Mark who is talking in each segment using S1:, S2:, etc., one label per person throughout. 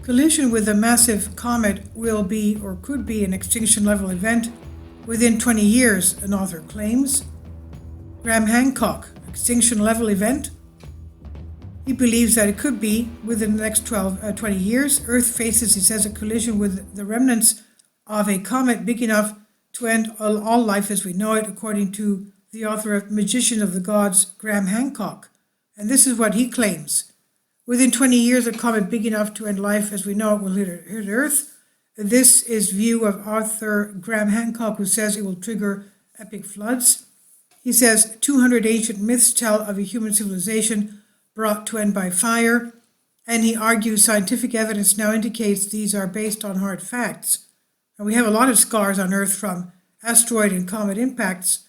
S1: Collision with a massive comet will be or could be an extinction level event within 20 years, an author claims. Graham Hancock, extinction level event? He believes that it could be within the next 20 years. Earth faces, he says, a collision with the remnants of a comet big enough to end all life as we know it, according to the author of Magician of the Gods, Graham Hancock. And this is what he claims. Within 20 years, a comet big enough to end life as we know it will hit Earth. This is view of author Graham Hancock, who says it will trigger epic floods. He says 200 ancient myths tell of a human civilization brought to end by fire, and he argues scientific evidence now indicates these are based on hard facts. And we have a lot of scars on Earth from asteroid and comet impacts.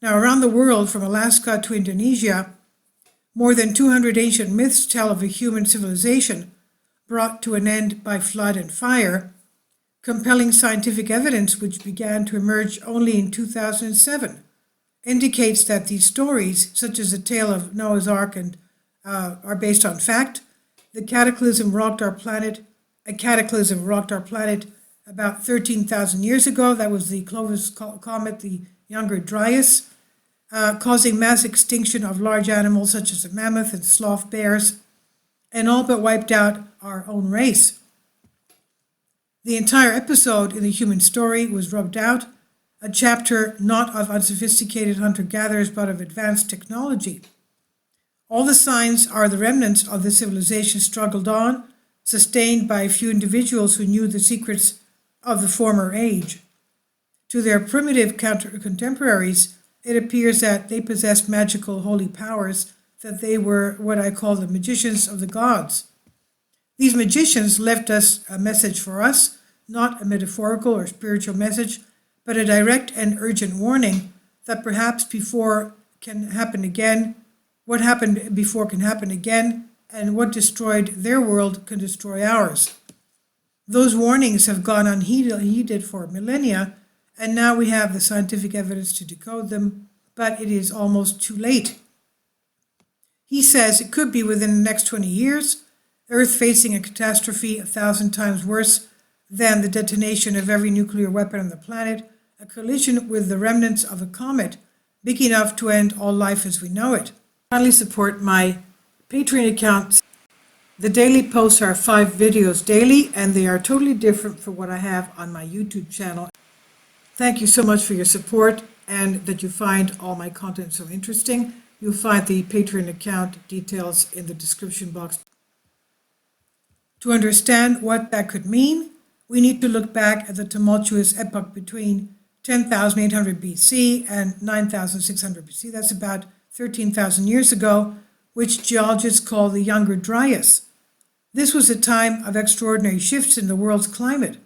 S1: Now, around the world, from Alaska to Indonesia, more than 200 ancient myths tell of a human civilization brought to an end by flood and fire. Compelling scientific evidence, which began to emerge only in 2007, indicates that these stories, such as the tale of Noah's Ark, are based on fact. A cataclysm rocked our planet about 13,000 years ago. That was the Clovis Comet, the younger Dryas, causing mass extinction of large animals such as the mammoth and sloth bears, and all but wiped out our own race. The entire episode in the human story was rubbed out, a chapter not of unsophisticated hunter-gatherers but of advanced technology. All the signs are the remnants of the civilization struggled on, sustained by a few individuals who knew the secrets of the former age. To their primitive contemporaries, it appears that they possessed magical holy powers, that they were what I call the magicians of the gods. These magicians left us a message for us, not a metaphorical or spiritual message, but a direct and urgent warning that perhaps before can happen again, what happened before can happen again, and what destroyed their world can destroy ours. Those warnings have gone unheeded for millennia, and now we have the scientific evidence to decode them, but it is almost too late. He says it could be within the next 20 years, Earth facing a catastrophe 1,000 times worse than the detonation of every nuclear weapon on the planet, a collision with the remnants of a comet big enough to end all life as we know it. Kindly support my Patreon account. The daily posts are 5 videos daily, and they are totally different from what I have on my YouTube channel. Thank you so much for your support and that you find all my content so interesting. You'll find the Patreon account details in the description box. To understand what that could mean, we need to look back at the tumultuous epoch between 10,800 BC and 9,600 BC. That's about 13,000 years ago, which geologists call the Younger Dryas. This was a time of extraordinary shifts in the world's climate.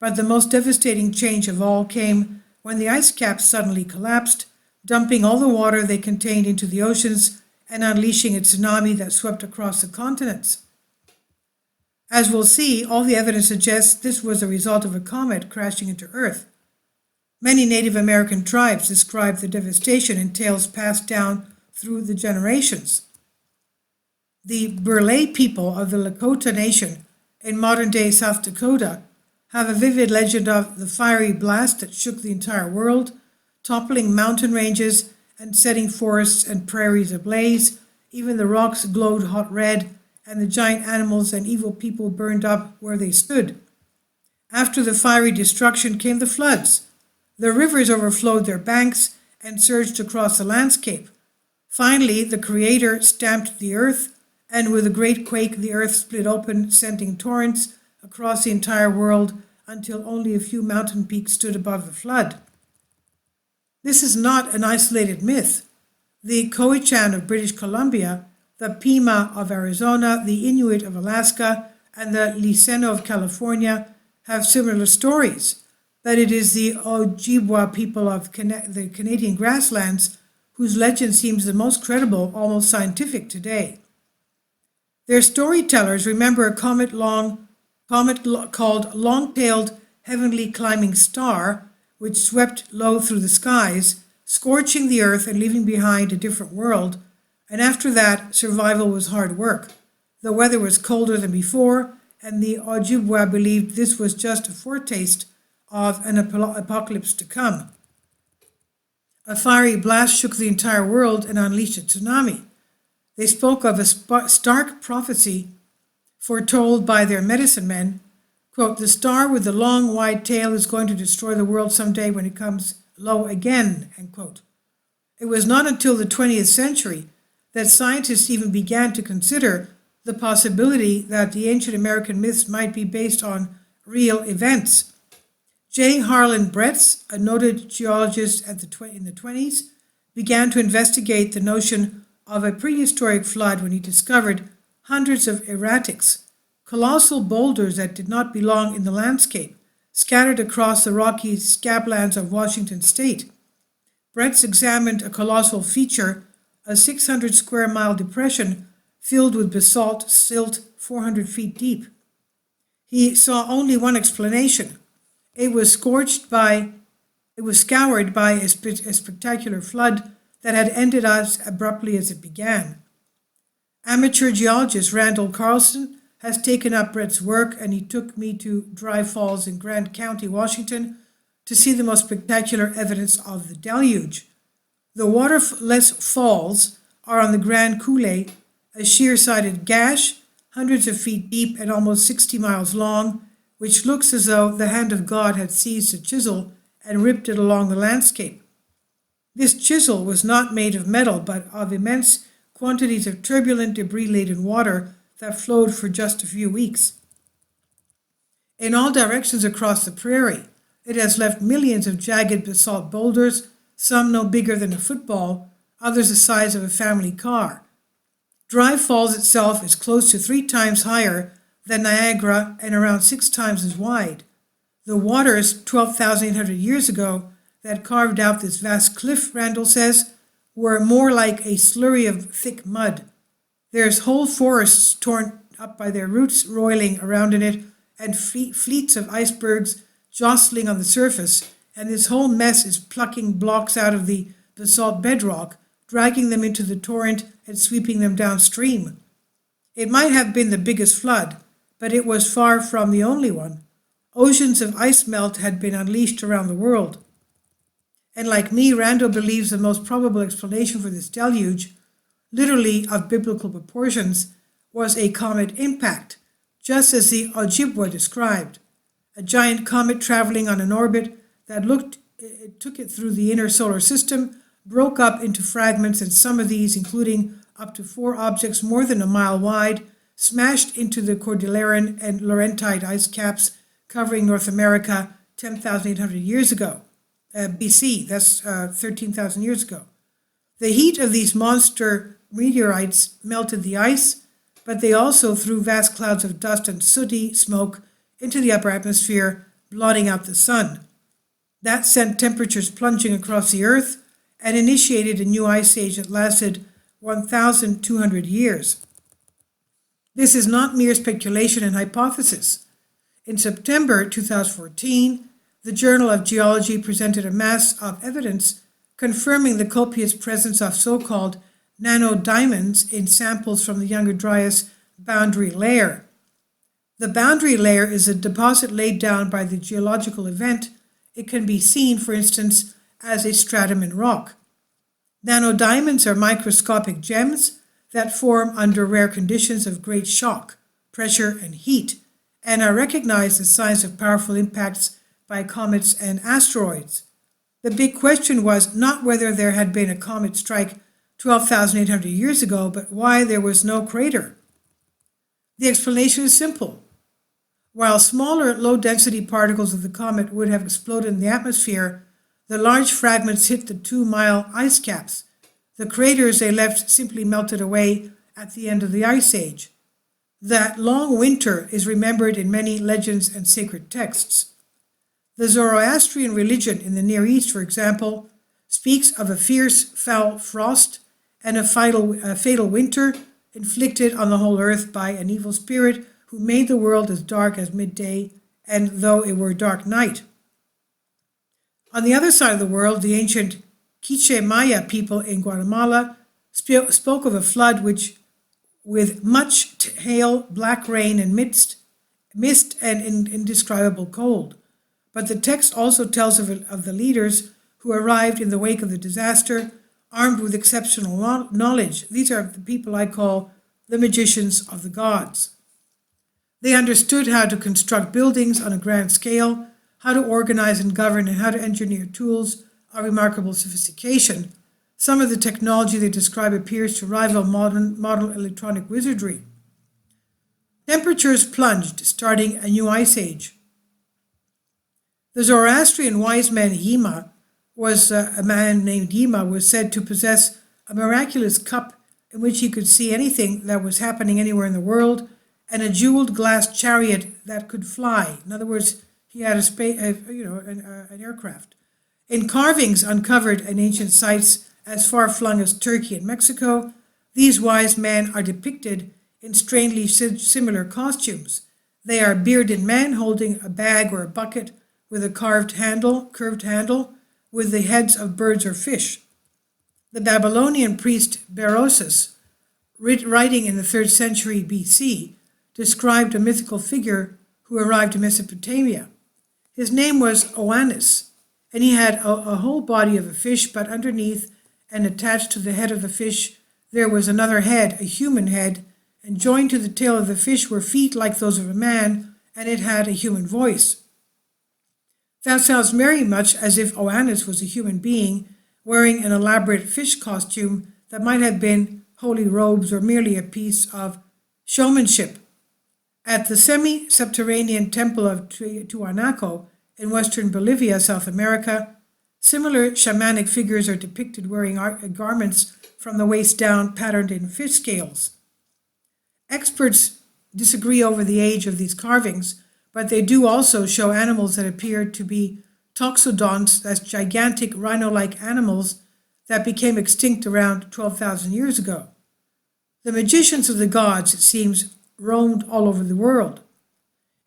S1: But the most devastating change of all came when the ice caps suddenly collapsed, dumping all the water they contained into the oceans and unleashing a tsunami that swept across the continents. As we'll see, all the evidence suggests this was a result of a comet crashing into Earth. Many Native American tribes describe the devastation in tales passed down through the generations. The Burley people of the Lakota Nation in modern-day South Dakota have a vivid legend of the fiery blast that shook the entire world, toppling mountain ranges and setting forests and prairies ablaze. Even the rocks glowed hot red, and the giant animals and evil people burned up where they stood. After the fiery destruction came the floods. The rivers overflowed their banks and surged across the landscape. Finally, the Creator stamped the earth, and with a great quake, the earth split open, sending torrents across the entire world until only a few mountain peaks stood above the flood. This is not an isolated myth. The Cowichan of British Columbia, the Pima of Arizona, the Inuit of Alaska, and the Liceno of California have similar stories, but it is the Ojibwa people of the Canadian grasslands whose legend seems the most credible, almost scientific today. Their storytellers remember a comet called Long-Tailed Heavenly Climbing Star, which swept low through the skies, scorching the earth and leaving behind a different world, and after that, survival was hard work. The weather was colder than before, and the Ojibwa believed this was just a foretaste of an apocalypse to come. A fiery blast shook the entire world and unleashed a tsunami. They spoke of a stark prophecy foretold by their medicine men. Quote, "The star with the long, wide tail is going to destroy the world someday when it comes low again," end quote. It was not until the 20th century that scientists even began to consider the possibility that the ancient American myths might be based on real events. J. Harlan Bretz, a noted geologist in the 20s, began to investigate the notion of a prehistoric flood when he discovered hundreds of erratics, colossal boulders that did not belong in the landscape, scattered across the rocky scablands of Washington state. Bretz examined a colossal feature, a 600 square mile depression filled with basalt silt 400 feet deep. He saw only one explanation. It was scoured by a spectacular flood that had ended as abruptly as it began. Amateur geologist Randall Carlson has taken up Brett's work, and he took me to Dry Falls in Grant County, Washington, to see the most spectacular evidence of the deluge. The waterless falls are on the Grand Coulee, a sheer-sided gash, hundreds of feet deep and almost 60 miles long, which looks as though the hand of God had seized a chisel and ripped it along the landscape. This chisel was not made of metal, but of immense quantities of turbulent, debris-laden water that flowed for just a few weeks. In all directions across the prairie, it has left millions of jagged basalt boulders, some no bigger than a football, others the size of a family car. Dry Falls itself is close to 3 times higher than Niagara and around 6 times as wide. The waters 12,800 years ago that carved out this vast cliff, Randall says, were more like a slurry of thick mud. There's whole forests torn up by their roots roiling around in it, and fleets of icebergs jostling on the surface, and this whole mess is plucking blocks out of the basalt bedrock, dragging them into the torrent and sweeping them downstream. It might have been the biggest flood, but it was far from the only one. Oceans of ice melt had been unleashed around the world. And like me, Randall believes the most probable explanation for this deluge, literally of biblical proportions, was a comet impact, just as the Ojibwa described. A giant comet traveling on an orbit that took it through the inner solar system, broke up into fragments, and some of these, including up to 4 objects more than a mile wide, smashed into the Cordilleran and Laurentide ice caps covering North America 10,800 years ago, BC, that's 13,000 years ago. The heat of these monster meteorites melted the ice, but they also threw vast clouds of dust and sooty smoke into the upper atmosphere, blotting out the sun. That sent temperatures plunging across the Earth and initiated a new ice age that lasted 1,200 years. This is not mere speculation and hypothesis. In September 2014, the Journal of Geology presented a mass of evidence confirming the copious presence of so-called nanodiamonds in samples from the Younger Dryas boundary layer. The boundary layer is a deposit laid down by the geological event. It can be seen, for instance, as a stratum in rock. Nanodiamonds are microscopic gems that form under rare conditions of great shock, pressure, and heat, and are recognized as signs of powerful impacts by comets and asteroids. The big question was not whether there had been a comet strike 12,800 years ago, but why there was no crater. The explanation is simple. While smaller, low-density particles of the comet would have exploded in the atmosphere, the large fragments hit the 2-mile ice caps. The craters they left simply melted away at the end of the ice age. That long winter is remembered in many legends and sacred texts. The Zoroastrian religion in the Near East, for example, speaks of a fierce, foul frost and a fatal winter inflicted on the whole earth by an evil spirit who made the world as dark as midday, and though it were dark night. On the other side of the world, the ancient Quiche Maya people in Guatemala spoke of a flood which, with much hail, black rain, and mist, mist and indescribable cold. But the text also tells of the leaders who arrived in the wake of the disaster, armed with exceptional knowledge. These are the people I call the magicians of the gods. They understood how to construct buildings on a grand scale, how to organize and govern, and how to engineer tools of remarkable sophistication. Some of the technology they describe appears to rival modern electronic wizardry. Temperatures plunged, starting a new ice age. The Zoroastrian wise man Huma a man named Huma was said to possess a miraculous cup in which he could see anything that was happening anywhere in the world, and a jeweled glass chariot that could fly. In other words, he had an aircraft. In carvings uncovered in ancient sites as far-flung as Turkey and Mexico, these wise men are depicted in strangely similar costumes. They are bearded men holding a bag or a bucket with a curved handle, with the heads of birds or fish. The Babylonian priest Berosus, writing in the 3rd century BC, described a mythical figure who arrived in Mesopotamia. His name was Oannes, and he had a whole body of a fish, but underneath and attached to the head of the fish there was another head, a human head, and joined to the tail of the fish were feet like those of a man, and it had a human voice. That sounds very much as if Oannes was a human being wearing an elaborate fish costume that might have been holy robes or merely a piece of showmanship. At the semi-subterranean temple of Tiwanaku in western Bolivia, South America, similar shamanic figures are depicted wearing garments from the waist down patterned in fish scales. Experts disagree over the age of these carvings, but they do also show animals that appear to be toxodonts, that's gigantic rhino-like animals that became extinct around 12,000 years ago. The magicians of the gods, it seems, roamed all over the world.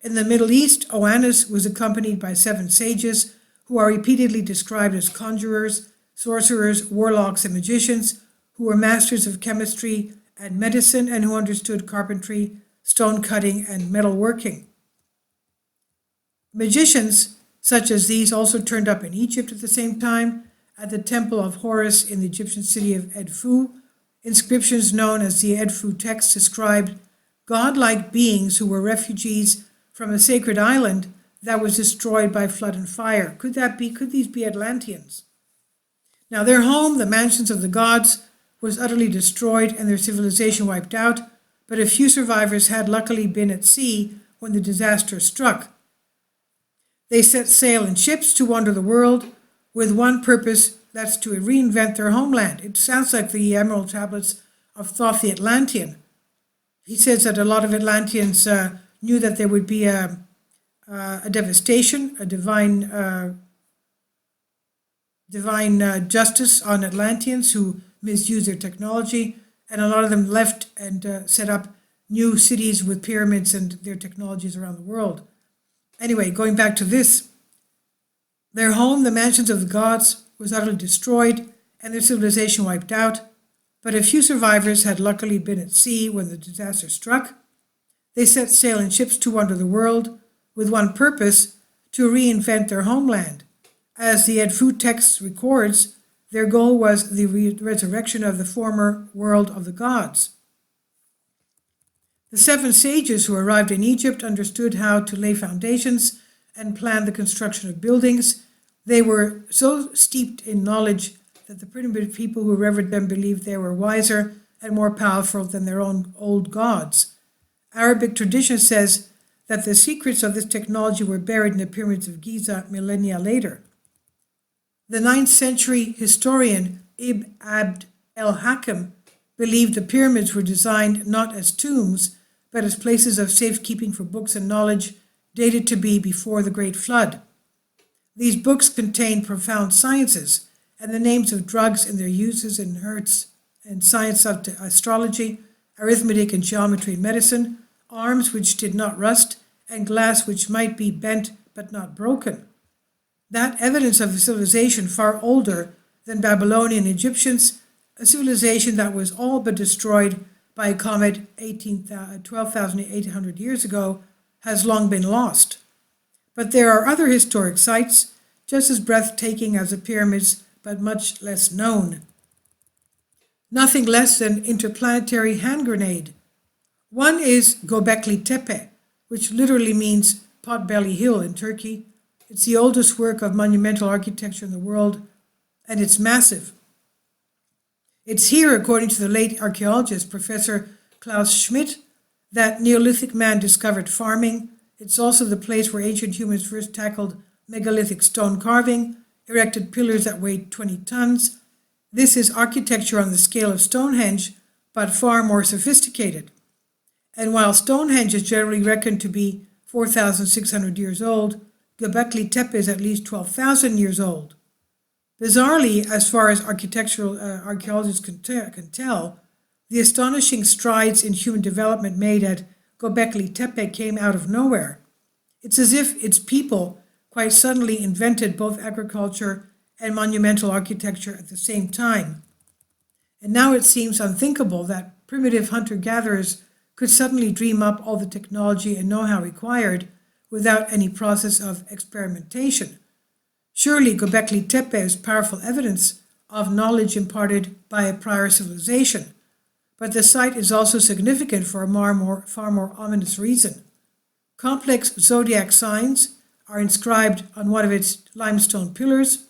S1: In the Middle East, Oannes was accompanied by 7 sages who are repeatedly described as conjurers, sorcerers, warlocks, and magicians who were masters of chemistry and medicine and who understood carpentry, stone cutting, and metal working. Magicians such as these also turned up in Egypt at the same time. At the temple of Horus in the Egyptian city of Edfu, inscriptions known as the Edfu text described godlike beings who were refugees from a sacred island that was destroyed by flood and fire. Could these be Atlanteans? Now their home, the mansions of the gods, was utterly destroyed and their civilization wiped out, but a few survivors had luckily been at sea when the disaster struck. They set sail in ships to wander the world with one purpose, that's to reinvent their homeland. It sounds like the Emerald Tablets of Thoth the Atlantean. He says that a lot of Atlanteans knew that there would be a devastation, a divine justice on Atlanteans who misused their technology, and a lot of them left and set up new cities with pyramids and their technologies around the world. Anyway, going back to this, their home, the mansions of the gods, was utterly destroyed and their civilization wiped out, but a few survivors had luckily been at sea when the disaster struck. They set sail in ships to wander the world with one purpose, to reinvent their homeland. As the Edfu text records, their goal was the resurrection of the former world of the gods. The 7 sages who arrived in Egypt understood how to lay foundations and plan the construction of buildings. They were so steeped in knowledge that the primitive people who revered them believed they were wiser and more powerful than their own old gods. Arabic tradition says that the secrets of this technology were buried in the pyramids of Giza millennia later. The 9th century historian Ibn Abd el-Hakim believed the pyramids were designed not as tombs, but as places of safekeeping for books and knowledge dated to be before the Great Flood. These books contained profound sciences and the names of drugs and their uses in hertz and science of astrology, arithmetic and geometry and medicine, arms which did not rust, and glass which might be bent but not broken. That evidence of a civilization far older than Babylonian Egyptians, a civilization that was all but destroyed by a comet 12,800 years ago, has long been lost. But there are other historic sites, just as breathtaking as the pyramids, but much less known. Nothing less than interplanetary hand grenade. One is Gobekli Tepe, which literally means potbelly hill in Turkey. It's the oldest work of monumental architecture in the world, and it's massive. It's here, according to the late archaeologist Professor Klaus Schmidt, that Neolithic man discovered farming. It's also the place where ancient humans first tackled megalithic stone carving, erected pillars that weighed 20 tons. This is architecture on the scale of Stonehenge, but far more sophisticated. And while Stonehenge is generally reckoned to be 4,600 years old, Göbekli Tepe is at least 12,000 years old. Bizarrely, as far as architectural archaeologists can tell, the astonishing strides in human development made at Gobekli Tepe came out of nowhere. It's as if its people quite suddenly invented both agriculture and monumental architecture at the same time. And now it seems unthinkable that primitive hunter-gatherers could suddenly dream up all the technology and know-how required without any process of experimentation. Surely Göbekli Tepe is powerful evidence of knowledge imparted by a prior civilization, but the site is also significant for a far more ominous reason. Complex zodiac signs are inscribed on one of its limestone pillars,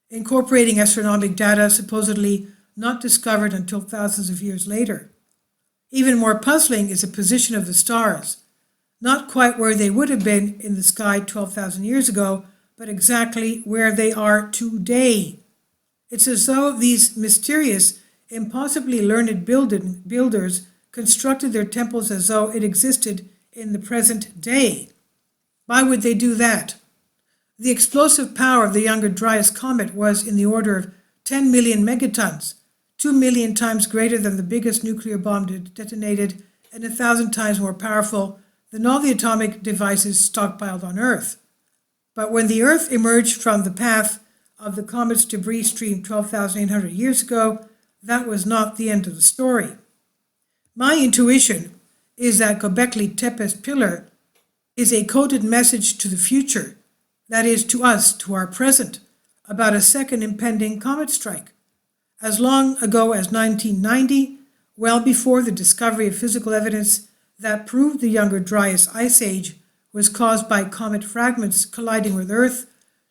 S1: incorporating astronomical data supposedly not discovered until thousands of years later. Even more puzzling is the position of the stars, not quite where they would have been in the sky 12,000 years ago, but exactly where they are today. It's as though these mysterious, impossibly learned builders constructed their temples as though it existed in the present day. Why would they do that? The explosive power of the younger Dryas comet was in the order of 10 million megatons, 2 million times greater than the biggest nuclear bomb detonated, and 1,000 times more powerful than all the atomic devices stockpiled on Earth. But when the Earth emerged from the path of the comet's debris stream 12,800 years ago, that was not the end of the story. My intuition is that Göbekli Tepe's pillar is a coded message to the future, that is, to us, to our present, about a second impending comet strike. As long ago as 1990, well before the discovery of physical evidence that proved the younger Dryas ice age was caused by comet fragments colliding with Earth,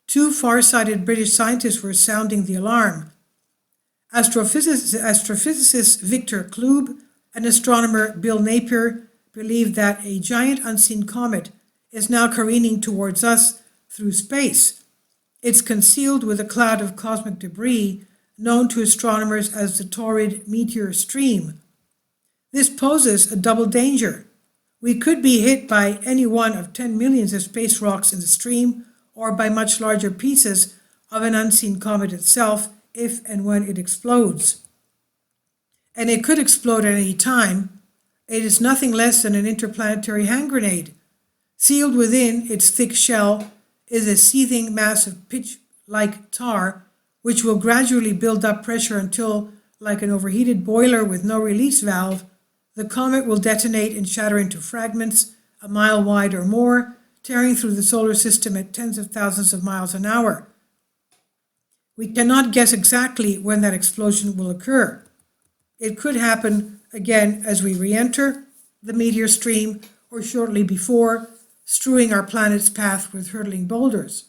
S1: two far-sighted British scientists were sounding the alarm. Astrophysicist Victor Klube and astronomer Bill Napier believe that a giant unseen comet is now careening towards us through space. It's concealed with a cloud of cosmic debris known to astronomers as the Taurid meteor stream. This poses a double danger. We could be hit by any one of 10 millions of space rocks in the stream, or by much larger pieces of an unseen comet itself if and when it explodes. And it could explode at any time. It is nothing less than an interplanetary hand grenade. Sealed within its thick shell is a seething mass of pitch-like tar, which will gradually build up pressure until, like an overheated boiler with no release valve, the comet will detonate and shatter into fragments a mile wide or more, tearing through the solar system at tens of thousands of miles an hour. We cannot guess exactly when that explosion will occur. It could happen again as we re-enter the meteor stream or shortly before, strewing our planet's path with hurtling boulders.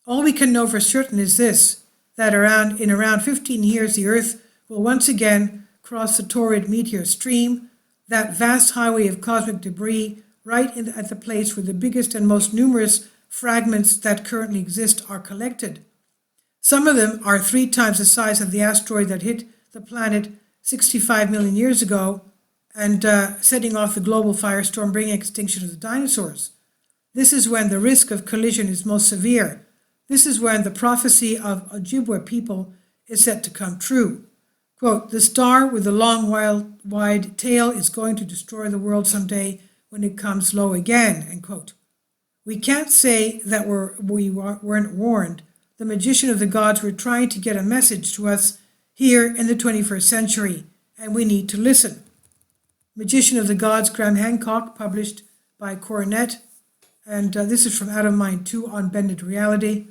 S1: All we can know for certain is this, that in around 15 years the Earth will once again cross the Taurid meteor stream, that vast highway of cosmic debris right at the place where the biggest and most numerous fragments that currently exist are collected. Some of them are 3 times the size of the asteroid that hit the planet 65 million years ago and setting off the global firestorm bringing extinction of the dinosaurs. This is when the risk of collision is most severe. This is when the prophecy of Ojibwe people is set to come true. Quote, "The star with the long, wide tail is going to destroy the world someday when it comes low again," end quote. We can't say that we weren't warned. The magician of the gods were trying to get a message to us here in the 21st century, and we need to listen. Magician of the Gods, Graham Hancock, published by Coronet. And this is from Out of Mind 2 on Bended Reality.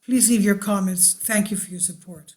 S1: Please leave your comments. Thank you for your support.